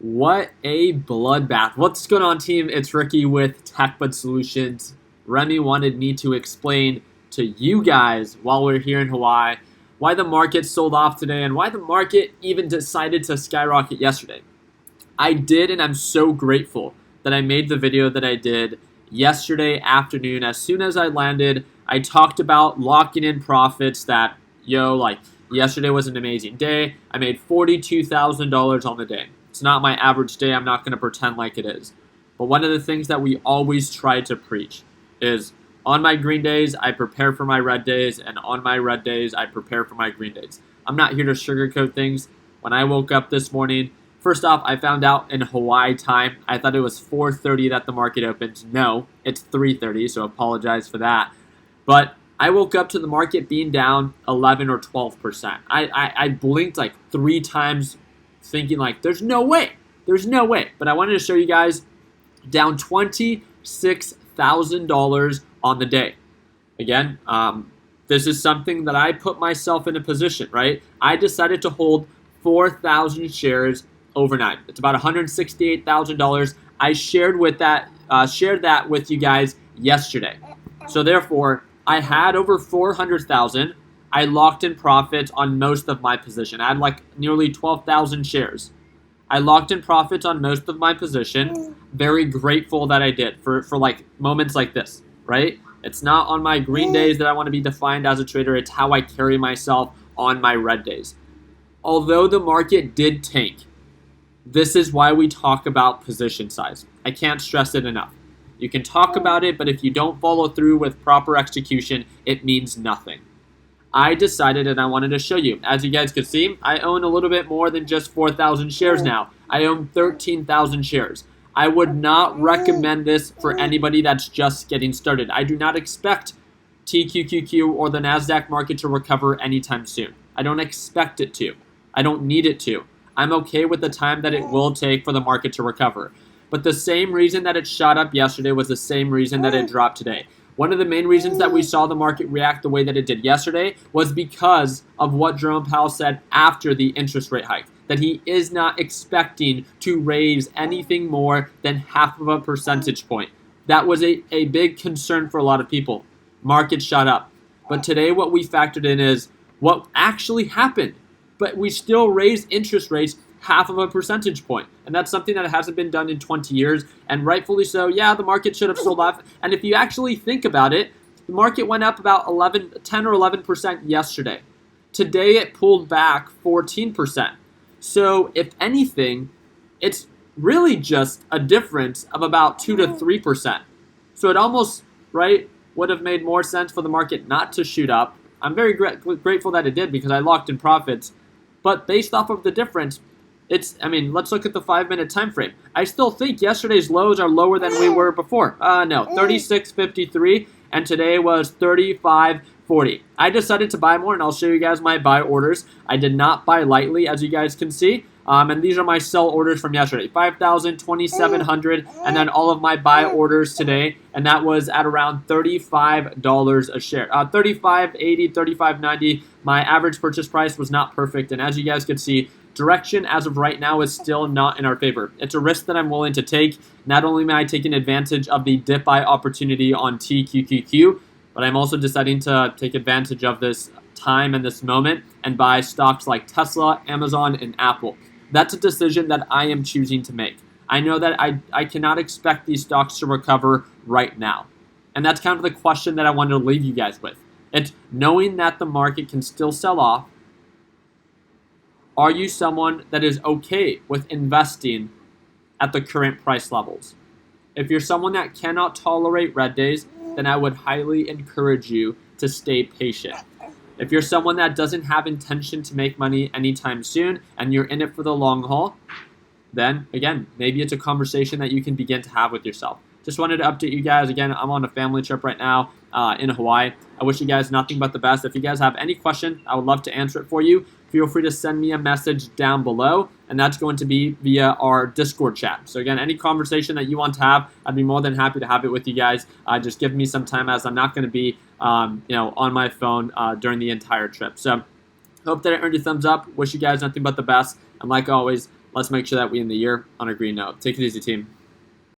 What a bloodbath. What's going on, team? It's Ricky with TechBud Solutions. Remy wanted me to explain to you guys while we're here in Hawaii why the market sold off today and why the market even decided to skyrocket yesterday. I did, and I'm so grateful that I made the video that I did yesterday afternoon. As soon as I landed, I talked about locking in profits that, yesterday was an amazing day. I made $42,000 on the day. It's not my average day. I'm not going to pretend like it is. But one of the things that we always try to preach is on my green days, I prepare for my red days, and on my red days, I prepare for my green days. I'm not here to sugarcoat things. When I woke up this morning, first off, I found out in Hawaii time. I thought it was 4:30 that the market opened. No, it's 3:30, so apologize for that. But I woke up to the market being down 11 or 12%. I blinked like 3 times thinking like, there's no way. But I wanted to show you guys down $26,000 on the day. Again, this is something that I put myself in a position, right? I decided to hold 4,000 shares overnight. It's about $168,000. I shared that with you guys yesterday. So therefore, I had over 400,000. I locked in profits on most of my position. I had like nearly 12,000 shares. I locked in profits on most of my position. Very grateful that I did for like moments like this, right? It's not on my green days that I want to be defined as a trader. It's how I carry myself on my red days. Although the market did tank, this is why we talk about position size. I can't stress it enough. You can talk about it, but if you don't follow through with proper execution, it means nothing. I decided and I wanted to show you. As you guys could see, I own a little bit more than just 4,000 shares now. I own 13,000 shares. I would not recommend this for anybody that's just getting started. I do not expect TQQQ or the NASDAQ market to recover anytime soon. I don't expect it to. I don't need it to. I'm okay with the time that it will take for the market to recover. But the same reason that it shot up yesterday was the same reason that it dropped today. One of the main reasons that we saw the market react the way that it did yesterday was because of what Jerome Powell said after the interest rate hike, that he is not expecting to raise anything more than half of a percentage point. That was a big concern for a lot of people. Market shot up. But today what we factored in is what actually happened. But we still raised interest rates half of a percentage point. And that's something that hasn't been done in 20 years. And rightfully so, yeah, the market should have sold off. And if you actually think about it, the market went up about 10 or 11% yesterday. Today it pulled back 14%. So if anything, it's really just a difference of about 2 to 3%. So it almost, right, would have made more sense for the market not to shoot up. I'm very grateful that it did because I locked in profits. But based off of the difference, let's look at the 5-minute time frame. I still think yesterday's lows are lower than we were before. No, 36.53, and today was 35.40. I decided to buy more, and I'll show you guys my buy orders. I did not buy lightly, as you guys can see. And these are my sell orders from yesterday, 5,000, 2,700, and then all of my buy orders today, and that was at around $35 a share. $35.80, $35.90. My average purchase price was not perfect, and as you guys can see, direction as of right now is still not in our favor. It's a risk that I'm willing to take. Not only am I taking advantage of the dip buy opportunity on TQQQ, but I'm also deciding to take advantage of this time and this moment and buy stocks like Tesla, Amazon, and Apple. That's a decision that I am choosing to make. I know that I cannot expect these stocks to recover right now. And that's kind of the question that I wanted to leave you guys with. It's knowing that the market can still sell off. Are you someone that is okay with investing at the current price levels? If you're someone that cannot tolerate red days, then I would highly encourage you to stay patient. If you're someone that doesn't have intention to make money anytime soon and you're in it for the long haul, then again, maybe it's a conversation that you can begin to have with yourself. Just wanted to update you guys. Again, I'm on a family trip right now in Hawaii. I wish you guys nothing but the best. If you guys have any question, I would love to answer it for you. Feel free to send me a message down below, and that's going to be via our Discord chat. So again, any conversation that you want to have, I'd be more than happy to have it with you guys. Just give me some time, as I'm not going to be on my phone during the entire trip. So hope that it earned you a thumbs up. Wish you guys nothing but the best. And like always, Let's make sure that we end the year on a green note. Take it easy, team.